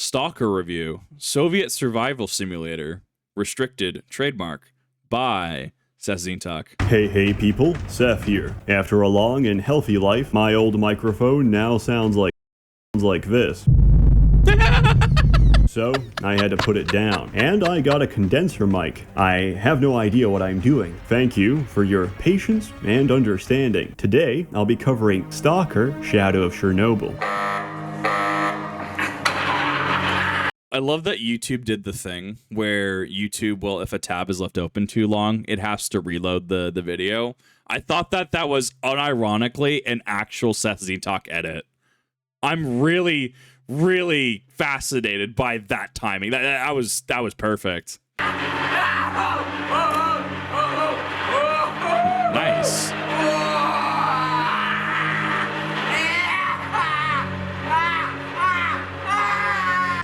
Stalker review. Soviet survival simulator. Restricted trademark by SsethTzeentach. Hey people, Seth here. After a long and healthy life, my old microphone now sounds like this. So, I had to put it down. And I got a condenser mic. I have no idea what I'm doing. Thank you for your patience and understanding. Today, I'll be covering Stalker, Shadow of Chernobyl. I love that YouTube did the thing where YouTube will, if a tab is left open too long, it has to reload the video. I thought that was unironically an actual SsethTzeentach edit. I'm really fascinated by that timing. That was perfect. Nice.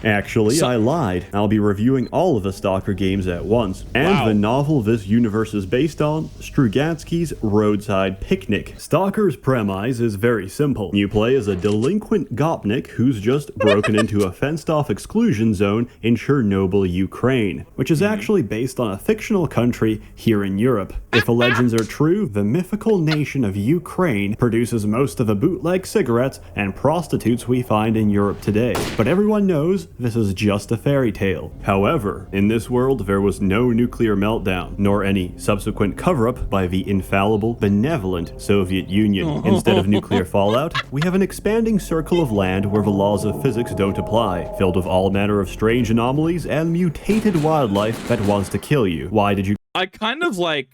Actually, I lied. I'll be reviewing all of the Stalker games at once, and the novel this universe is based on, Strugatsky's Roadside Picnic. Stalker's premise is very simple. You play as a delinquent Gopnik who's just broken into a fenced-off exclusion zone in Chernobyl, Ukraine, which is actually based on a fictional country here in Europe. If the legends are true, the mythical nation of Ukraine produces most of the bootleg cigarettes and prostitutes we find in Europe today. But everyone knows this is just a fairy tale. However, in this world there was no nuclear meltdown, nor any subsequent cover-up by the infallible, benevolent Soviet Union. Instead of nuclear fallout, we have an expanding circle of land where the laws of physics don't apply, filled with all manner of strange anomalies and mutated wildlife that wants to kill you. Why did you... I kind of like...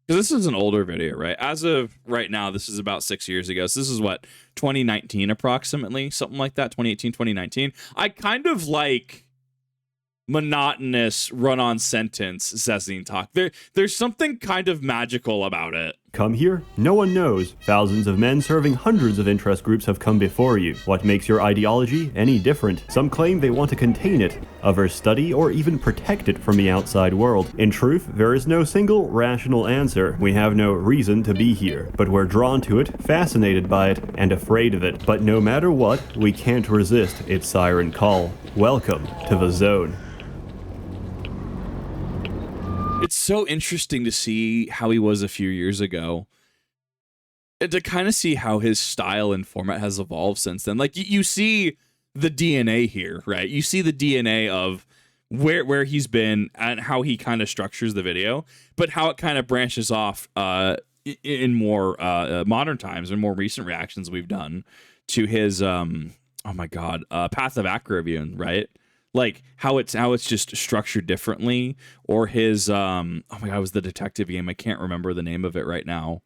because this is an older video, right? As of right now, this is about 6 years ago. So this is what, 2019 approximately? Something like that, 2018, 2019. I kind of like monotonous run-on sentence SsethTzeentach. There's something kind of magical about it. Come here? No one knows. Thousands of men serving hundreds of interest groups have come before you. What makes your ideology any different? Some claim they want to contain it, others study or even protect it from the outside world. In truth, there is no single rational answer. We have no reason to be here, but we're drawn to it, fascinated by it, and afraid of it. But no matter what, we can't resist its siren call. Welcome to the zone. It's so interesting to see how he was a few years ago, and to kind of see how his style and format has evolved since then. Like, you see the DNA here, right? You see the DNA of where he's been and how he kind of structures the video, but how it kind of branches off in more modern times and more recent reactions we've done to his Path of Acrovian, right? Like how it's just structured differently, or his it was the detective game. I can't remember the name of it right now.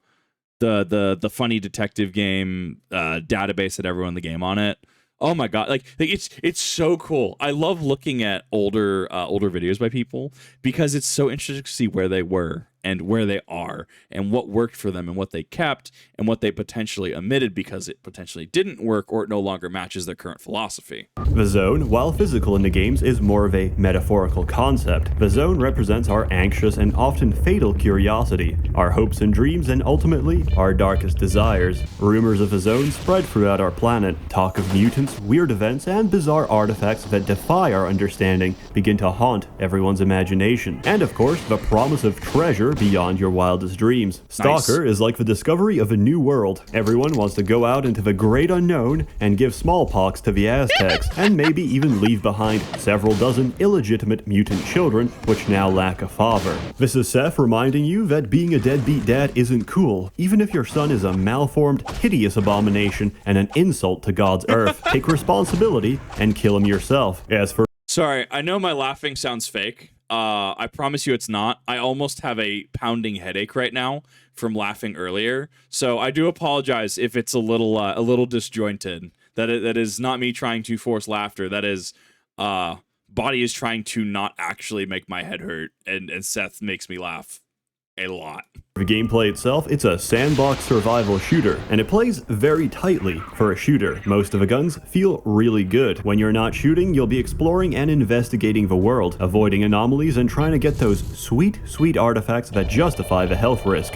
The funny detective game database that everyone in the game on it. Oh my god, like it's so cool. I love looking at older videos by people because it's so interesting to see where they were and where they are and what worked for them and what they kept and what they potentially omitted because it potentially didn't work or it no longer matches their current philosophy. The zone, while physical in the games, is more of a metaphorical concept. The zone represents our anxious and often fatal curiosity, our hopes and dreams, and ultimately, our darkest desires. Rumors of the zone spread throughout our planet. Talk of mutants, weird events, and bizarre artifacts that defy our understanding begin to haunt everyone's imagination. And of course, the promise of treasure beyond your wildest dreams. Stalker is like the discovery of a new world. Everyone wants to go out into the great unknown and give smallpox to the Aztecs, and maybe even leave behind several dozen illegitimate mutant children which now lack a father. This is Seth reminding you that being a deadbeat dad isn't cool, even if your son is a malformed, hideous abomination and an insult to God's earth. Take responsibility and kill him yourself. As for... Sorry, I know my laughing sounds fake. I promise you it's not. I almost have a pounding headache right now from laughing earlier, so I do apologize if it's a little disjointed. That is not me trying to force laughter. That is, body is trying to not actually make my head hurt, and Seth makes me laugh a lot. The gameplay itself, it's a sandbox survival shooter, and it plays very tightly for a shooter. Most of the guns feel really good. When you're not shooting, you'll be exploring and investigating the world, avoiding anomalies and trying to get those sweet, sweet artifacts that justify the health risk.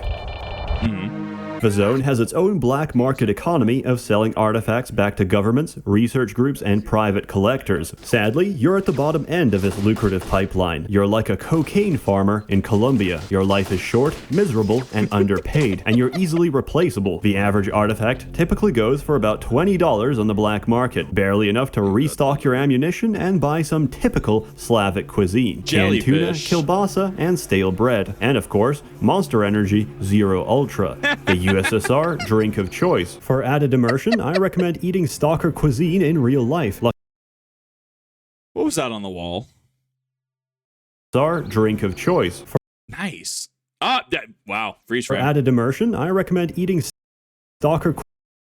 The zone has its own black market economy of selling artifacts back to governments, research groups, and private collectors. Sadly, you're at the bottom end of this lucrative pipeline. You're like a cocaine farmer in Colombia. Your life is short, miserable, and underpaid, and you're easily replaceable. The average artifact typically goes for about $20 on the black market, barely enough to restock your ammunition and buy some typical Slavic cuisine. Canned tuna, kielbasa, and stale bread. And of course, Monster Energy Zero Ultra, the USSR drink of choice. For added immersion, I recommend eating Stalker cuisine in real life. What was that on the wall? USSR drink of choice. Nice. Wow, freeze For frame. added immersion, I recommend eating Stalker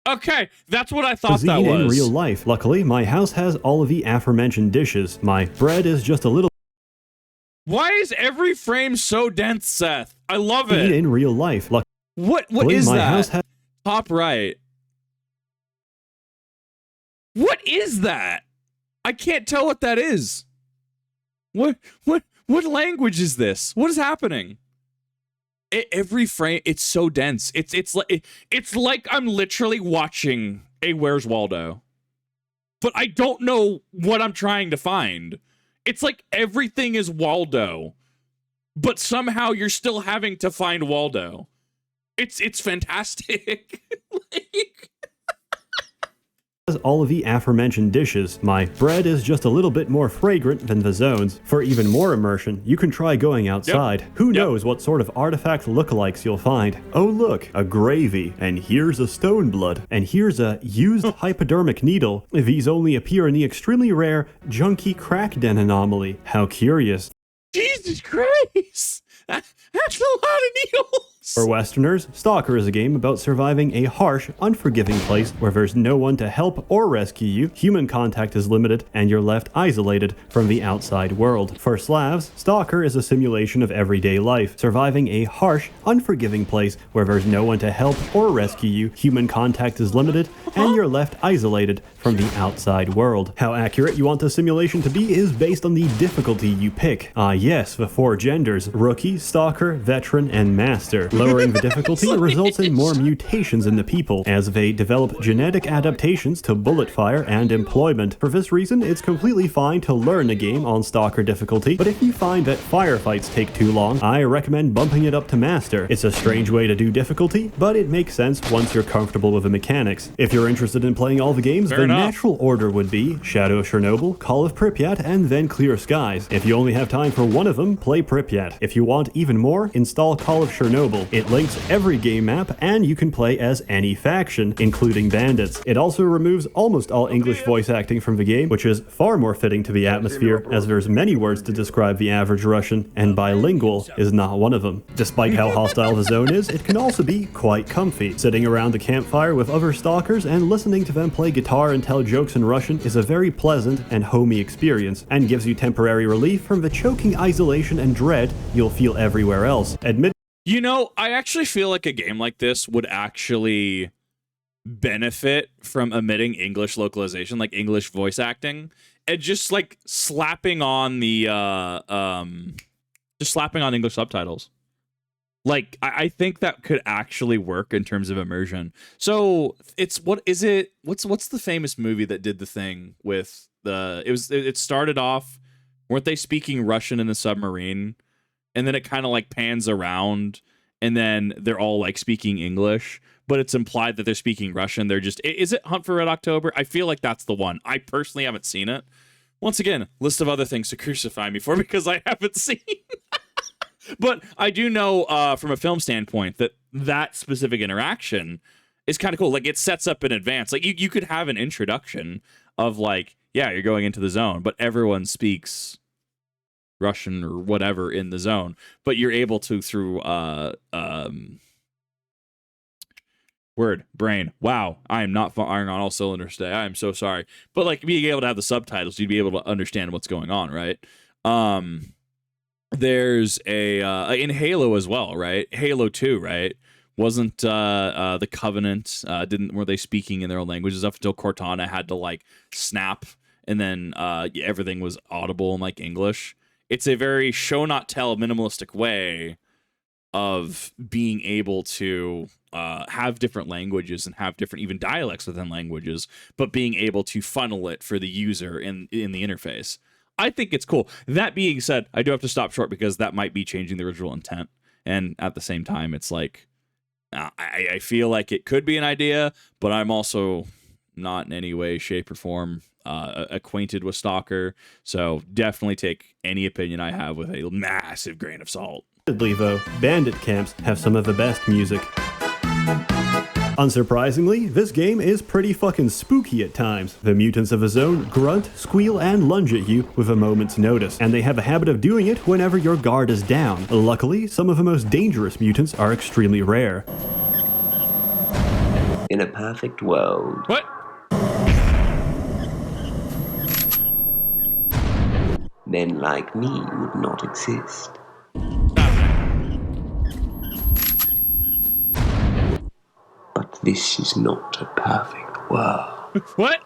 Okay, that's what I thought that cuisine was. in real life. Luckily, my house has all of the aforementioned dishes. My bread is just a little Why is every frame so dense, Seth? I love it. in real life. What is my that? house has Top right. What is that? I can't tell what that is. What language is this? What is happening? Every frame, it's so dense. It's like I'm literally watching a Where's Waldo, but I don't know what I'm trying to find. It's like everything is Waldo, but somehow you're still having to find Waldo. It's fantastic. Like, all of the aforementioned dishes. My bread is just a little bit more fragrant than the zones. For even more immersion, you can try going outside. Who knows what sort of artifact lookalikes you'll find. Oh look, a gravy. And here's a stone blood. And here's a used hypodermic needle. These only appear in the extremely rare junkie crack den anomaly. How curious. Jesus Christ! That's a lot of needles! For Westerners, Stalker is a game about surviving a harsh, unforgiving place where there's no one to help or rescue you, human contact is limited, and you're left isolated from the outside world. For Slavs, Stalker is a simulation of everyday life, surviving a harsh, unforgiving place where there's no one to help or rescue you, human contact is limited, and you're left isolated from the outside world. How accurate you want the simulation to be is based on the difficulty you pick. Yes, the 4 genders: Rookie, Stalker, Veteran, and Master. Lowering the difficulty results in more mutations in the people, as they develop genetic adaptations to bullet fire and employment. For this reason, it's completely fine to learn the game on Stalker difficulty, but if you find that firefights take too long, I recommend bumping it up to Master. It's a strange way to do difficulty, but it makes sense once you're comfortable with the mechanics. If you're interested in playing all the games, the natural order would be Shadow of Chernobyl, Call of Pripyat, and then Clear Skies. If you only have time for one of them, play Pripyat. If you want even more, install Call of Chernobyl. It links every game map, and you can play as any faction, including bandits. It also removes almost all English voice acting from the game, which is far more fitting to the atmosphere, as there's many words to describe the average Russian, and bilingual is not one of them. Despite how hostile the zone is, it can also be quite comfy. Sitting around the campfire with other stalkers and listening to them play guitar and tell jokes in Russian is a very pleasant and homey experience, and gives you temporary relief from the choking isolation and dread you'll feel everywhere else. You know, I actually feel like a game like this would actually benefit from omitting English localization, like English voice acting, and just like slapping on the slapping on English subtitles. Like, I think that could actually work in terms of immersion. So it's what's the famous movie that did the thing with it started off, weren't they speaking Russian in the submarine? And then it kind of like pans around, and then they're all like speaking English, but it's implied that they're speaking Russian. They're just, is it Hunt for Red October? I feel like that's the one. I personally haven't seen it. Once again, list of other things to crucify me for because I haven't seen. But I do know from a film standpoint that specific interaction is kind of cool. Like, it sets up in advance. Like, you could have an introduction of like, yeah, you're going into the zone, but everyone speaks Russian or whatever in the zone, but you're able to through brain. Wow, I am not firing on all cylinders today. I am so sorry. But like being able to have the subtitles, you'd be able to understand what's going on, right? There's a in Halo as well, right? Halo 2, right? Wasn't the Covenant were they speaking in their own languages up until Cortana had to like snap, and then everything was audible in like English. It's a very show not tell minimalistic way of being able to have different languages and have different even dialects within languages, but being able to funnel it for the user in the interface. I think it's cool. That being said, I do have to stop short because that might be changing the original intent. And at the same time, it's like, I feel like it could be an idea, but I'm also not in any way, shape, or form acquainted with Stalker. So definitely take any opinion I have with a massive grain of salt. Though, bandit camps have some of the best music. Unsurprisingly, this game is pretty fucking spooky at times. The mutants of a zone grunt, squeal, and lunge at you with a moment's notice, and they have a habit of doing it whenever your guard is down. Luckily, some of the most dangerous mutants are extremely rare. In a perfect world. What? Men like me would not exist. But this is not a perfect world. What?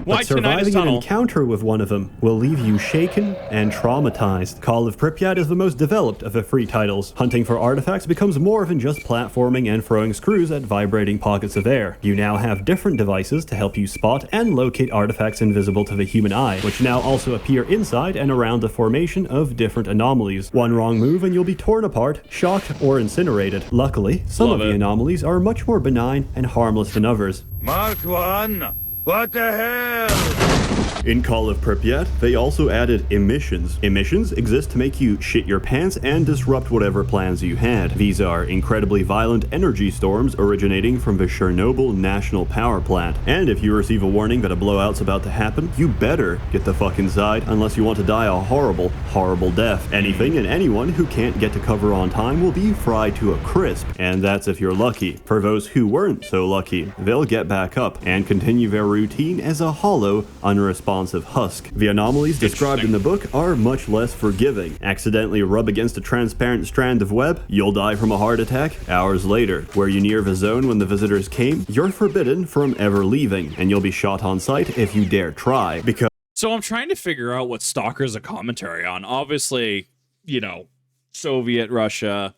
Why But surviving an encounter with one of them will leave you shaken and traumatized. Call of Pripyat is the most developed of the free titles. Hunting for artifacts becomes more than just platforming and throwing screws at vibrating pockets of air. You now have different devices to help you spot and locate artifacts invisible to the human eye, which now also appear inside and around the formation of different anomalies. One wrong move and you'll be torn apart, shocked, or incinerated. Luckily, some of the anomalies are much more benign and harmless than others. Mark 1. What the hell? In Call of Pripyat, they also added emissions. Emissions exist to make you shit your pants and disrupt whatever plans you had. These are incredibly violent energy storms originating from the Chernobyl National Power Plant. And if you receive a warning that a blowout's about to happen, you better get the fuck inside unless you want to die a horrible, horrible death. Anything and anyone who can't get to cover on time will be fried to a crisp, and that's if you're lucky. For those who weren't so lucky, they'll get back up and continue their routine as a hollow, unresponsive husk. The anomalies described in the book are much less forgiving. Accidentally rub against a transparent strand of web, you'll die from a heart attack hours later. Were you near the zone when the visitors came, you're forbidden from ever leaving, and you'll be shot on sight if you dare try. Because So I'm trying to figure out what Stalker's a commentary on. Obviously, you know, Soviet Russia,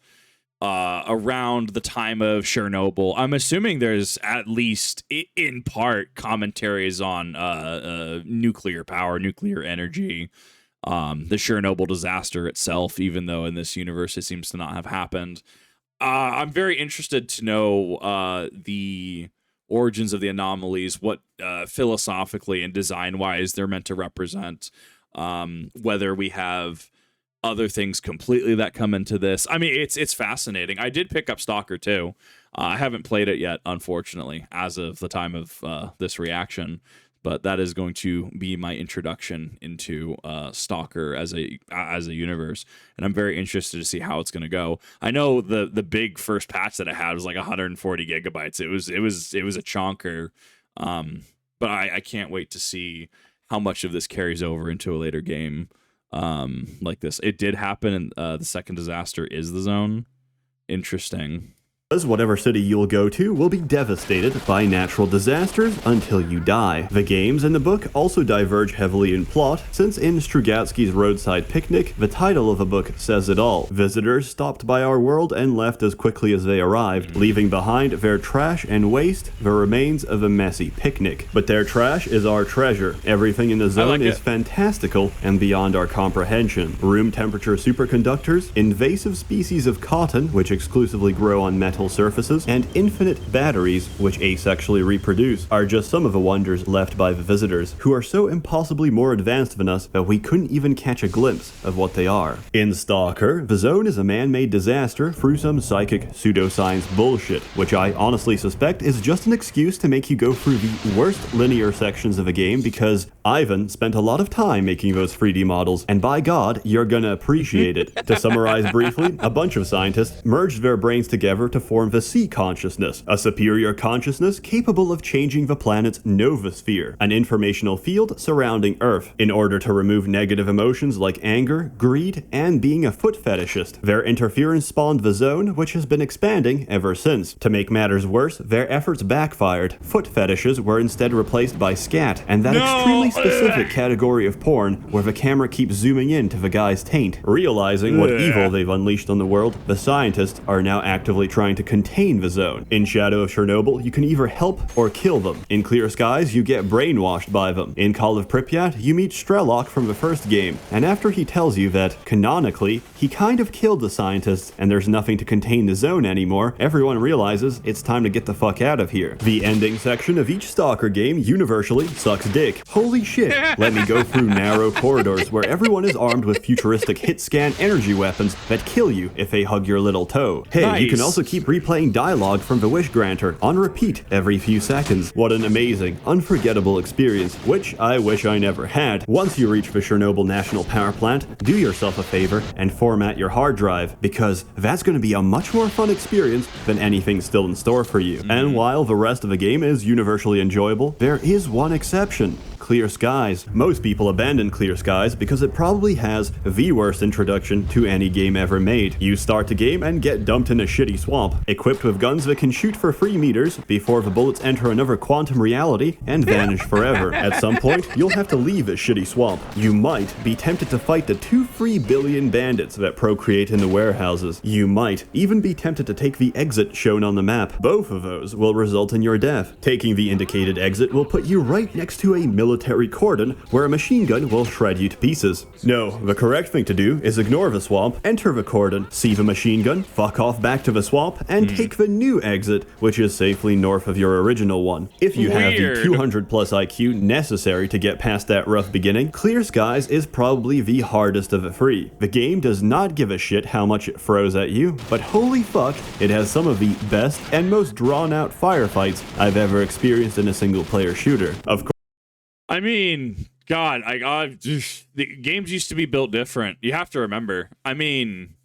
around the time of Chernobyl. I'm assuming there's at least in part commentaries on nuclear power, nuclear energy, the Chernobyl disaster itself, even though in this universe it seems to not have happened. I'm very interested to know the origins of the anomalies, what philosophically and design-wise they're meant to represent, whether we have other things completely that come into this. I mean, it's fascinating. I did pick up Stalker too. I haven't played it yet, unfortunately, as of the time of this reaction. But that is going to be my introduction into Stalker as a universe, and I'm very interested to see how it's going to go. I know the big first patch that it had was like 140 gigabytes. It was a chonker, but I can't wait to see how much of this carries over into a later game. Like this. It did happen, and the second disaster is the zone. Interesting. Whatever city you'll go to will be devastated by natural disasters until you die. The games and the book also diverge heavily in plot, since in Strugatsky's Roadside Picnic, the title of the book says it all. Visitors stopped by our world and left as quickly as they arrived, leaving behind their trash and waste, the remains of a messy picnic. But their trash is our treasure. Everything in the zone is fantastical and beyond our comprehension. Room temperature superconductors, invasive species of cotton, which exclusively grow on metal surfaces, and infinite batteries, which asexually reproduce, are just some of the wonders left by the visitors, who are so impossibly more advanced than us that we couldn't even catch a glimpse of what they are. In Stalker, the zone is a man-made disaster through some psychic pseudoscience bullshit, which I honestly suspect is just an excuse to make you go through the worst linear sections of a game, because Ivan spent a lot of time making those 3D models, and by God, you're gonna appreciate it. To summarize briefly, a bunch of scientists merged their brains together to form form the Sea Consciousness, a superior consciousness capable of changing the planet's novosphere, an informational field surrounding Earth, in order to remove negative emotions like anger, greed, and being a foot fetishist. Their interference spawned the zone, which has been expanding ever since. To make matters worse, their efforts backfired. Foot fetishes were instead replaced by scat, and that extremely specific category of porn where the camera keeps zooming in to the guy's taint. Realizing what evil they've unleashed on the world, the scientists are now actively trying to contain the zone. In Shadow of Chernobyl, you can either help or kill them. In Clear Skies, you get brainwashed by them. In Call of Pripyat, you meet Strelok from the first game, and after he tells you that, canonically, he kind of killed the scientists and there's nothing to contain the zone anymore, everyone realizes it's time to get the fuck out of here. The ending section of each Stalker game universally sucks dick. Holy shit, let me go through narrow corridors where everyone is armed with futuristic hit-scan energy weapons that kill you if they hug your little toe. Hey, you can also keep replaying dialogue from the Wish Granter on repeat every few seconds. What an amazing, unforgettable experience, which I wish I never had. Once you reach the Chernobyl National Power Plant, do yourself a favor and format your hard drive, because that's going to be a much more fun experience than anything still in store for you. And while the rest of the game is universally enjoyable, there is one exception. Clear Skies. Most people abandon Clear Skies because it probably has the worst introduction to any game ever made. You start the game and get dumped in a shitty swamp, equipped with guns that can shoot for 3 meters before the bullets enter another quantum reality and vanish forever. At some point, you'll have to leave this shitty swamp. You might be tempted to fight the 2-3 billion bandits that procreate in the warehouses. You might even be tempted to take the exit shown on the map. Both of those will result in your death. Taking the indicated exit will put you right next to a military cordon where a machine gun will shred you to pieces. No, the correct thing to do is ignore the swamp, enter the cordon, see the machine gun, fuck off back to the swamp, and take the new exit, which is safely north of your original one. If you have the 200 plus IQ necessary to get past that rough beginning, Clear Skies is probably the hardest of the 3. The game does not give a shit how much it throws at you, but holy fuck, it has some of the best and most drawn out firefights I've ever experienced in a single player shooter. Of course, I mean, God, the games used to be built different. You have to remember. I mean,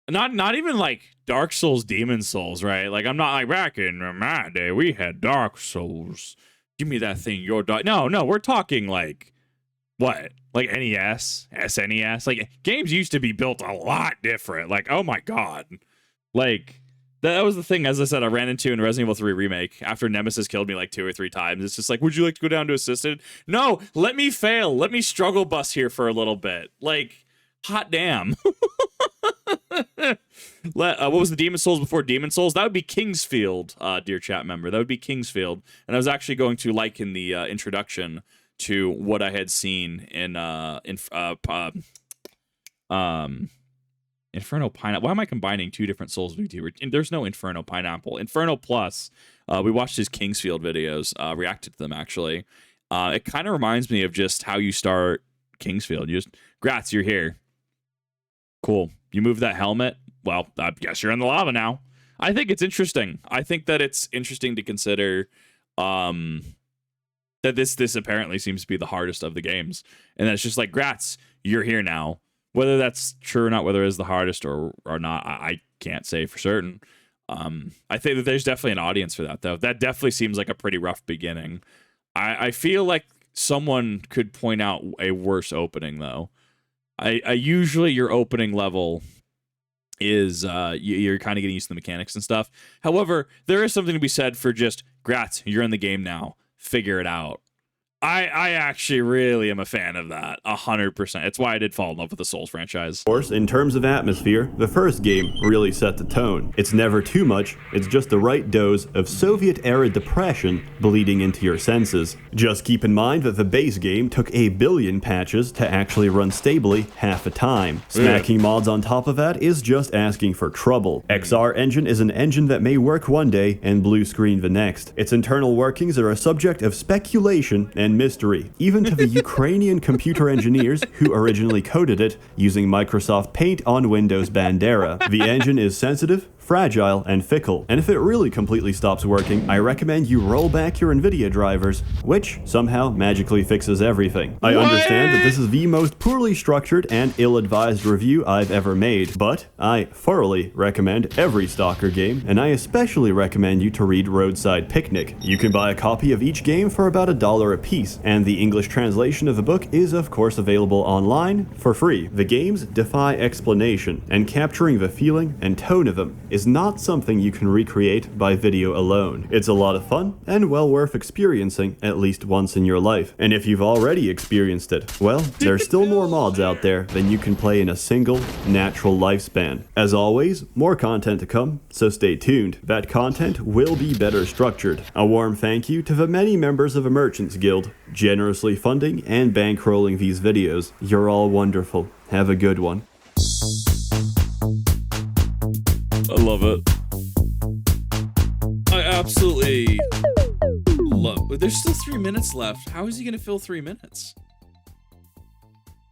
not even like Dark Souls, Demon Souls, right? Like, I'm not like back in my day, we had Dark Souls. Give me that thing, your dog. No, we're talking like what? Like NES, SNES. Like, games used to be built a lot different. Like, oh my God, like. That was the thing, as I said, I ran into in Resident Evil 3 Remake after Nemesis killed me like 2 or 3 times. It's just like, would you like to go down to assisted? No, let me fail. Let me struggle bus here for a little bit. Like, hot damn. What was the Demon Souls before Demon Souls? That would be Kingsfield, dear chat member. That would be Kingsfield. And I was actually going to liken the introduction to what I had seen in Inferno Pineapple. Why am I combining 2 different Souls VTubers? There's no Inferno Pineapple. Inferno Plus, we watched his Kingsfield videos, reacted to them actually. It kind of reminds me of just how you start Kingsfield. You just, Grats, you're here. Cool. You move that helmet. Well, I guess you're in the lava now. I think it's interesting. I think that it's interesting to consider that this apparently seems to be the hardest of the games. And then it's just like, Grats, you're here now. Whether that's true or not, whether it is the hardest or not, I can't say for certain. I think that there's definitely an audience for that, though. That definitely seems like a pretty rough beginning. I feel like someone could point out a worse opening, though. I usually, your opening level is you're kind of getting used to the mechanics and stuff. However, there is something to be said for just, Grats, you're in the game now. Figure it out. I actually really am a fan of that, 100%. It's why I did fall in love with the Souls franchise. Of course, in terms of atmosphere, the first game really set the tone. It's never too much, it's just the right dose of Soviet-era depression bleeding into your senses. Just keep in mind that the base game took 1 billion patches to actually run stably half the time. Smacking mods on top of that is just asking for trouble. XR Engine is an engine that may work one day and blue screen the next. Its internal workings are a subject of speculation and mystery, even to the Ukrainian computer engineers who originally coded it using Microsoft Paint on Windows Bandera. The engine is sensitive, fragile, and fickle. And if it really completely stops working, I recommend you roll back your NVIDIA drivers, which somehow magically fixes everything. I understand that this is the most poorly structured and ill-advised review I've ever made, but I thoroughly recommend every Stalker game, and I especially recommend you to read Roadside Picnic. You can buy a copy of each game for about $1 a piece, and the English translation of the book is of course available online for free. The games defy explanation, and capturing the feeling and tone of them is not something you can recreate by video alone. It's a lot of fun and well worth experiencing at least once in your life. And if you've already experienced it, well, there's still more mods out there than you can play in a single natural lifespan. As always, more content to come, so stay tuned. That content will be better structured. A warm thank you to the many members of the Merchants Guild, generously funding and bankrolling these videos. You're all wonderful. Have a good one. I love it. I absolutely love it. There's still 3 minutes left. How is he gonna fill 3 minutes?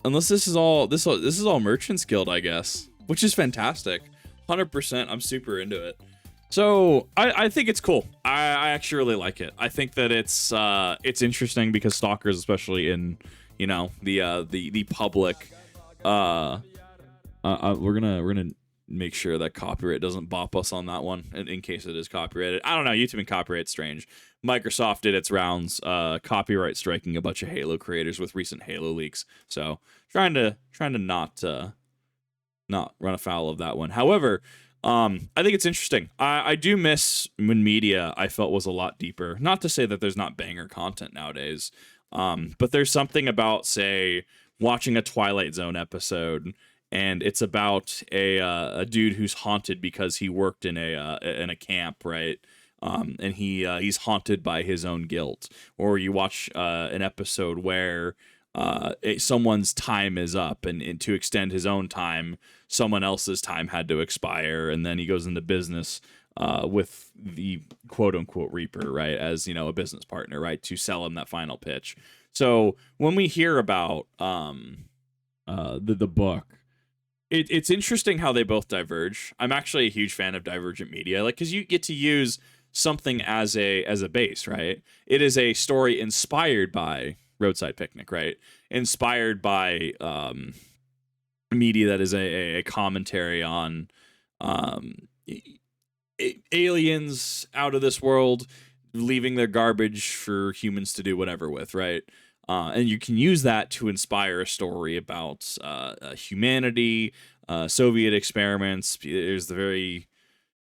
Unless this is all Merchants Guild, I guess, which is fantastic. 100%. I'm super into it. So I think it's cool. I actually really like it. I think that it's interesting because stalkers, especially in, you know, the public, we're gonna make sure that copyright doesn't bop us on that one in case it is copyrighted. I don't know. YouTube and copyright's strange. Microsoft did its rounds, copyright striking a bunch of Halo creators with recent Halo leaks. So trying to not run afoul of that one. However, I think it's interesting. I do miss when media I felt was a lot deeper. Not to say that there's not banger content nowadays, but there's something about, say, watching a Twilight Zone episode, and it's about a dude who's haunted because he worked in a camp, right? And he's haunted by his own guilt. Or you watch an episode where someone's time is up, and to extend his own time, someone else's time had to expire, and then he goes into business with the quote-unquote Reaper, right, as, you know, a business partner, right, to sell him that final pitch. So when we hear about the book, it's interesting how they both diverge. I'm actually a huge fan of divergent media, like, because you get to use something as a base, right? It is a story inspired by Roadside Picnic, right? Inspired by media that is a commentary on aliens out of this world leaving their garbage for humans to do whatever with, right? And you can use that to inspire a story about humanity, Soviet experiments. There's the very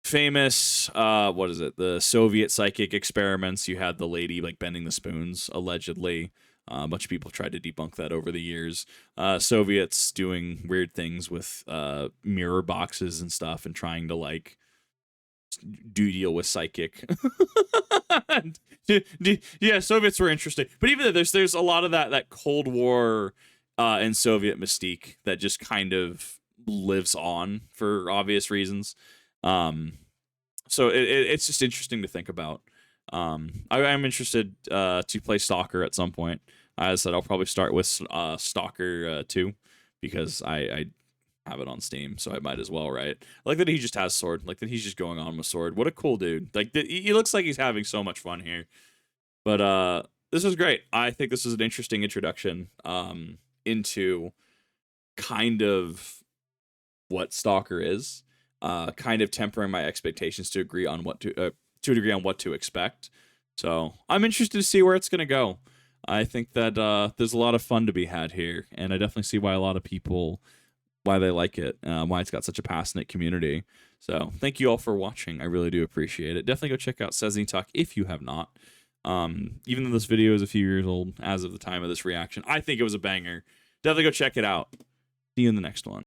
famous, the Soviet psychic experiments. You had the lady like bending the spoons, allegedly. A bunch of people tried to debunk that over the years. Soviets doing weird things with mirror boxes and stuff, and trying to like deal with psychic. Yeah, Soviets were interesting, but even there's a lot of that Cold War and Soviet mystique that just kind of lives on for obvious reasons. So it's just interesting to think about. I'm interested to play Stalker at some point. As I said, I'll probably start with Stalker 2 because I have it on Steam, so I might as well, right? I like that he just has sword. Like that he's just going on with sword. What a cool dude. Like he looks like he's having so much fun here. But this was great. I think this is an interesting introduction into kind of what Stalker is. Kind of tempering my expectations to a degree on what to expect. So I'm interested to see where it's gonna go. I think that there's a lot of fun to be had here, and I definitely see why a lot of people why they like it, why it's got such a passionate community. So thank you all for watching. I really do appreciate it. Definitely go check out SsethTzeentach if you have not. Even though this video is a few years old as of the time of this reaction, I think it was a banger. Definitely go check it out. See you in the next one.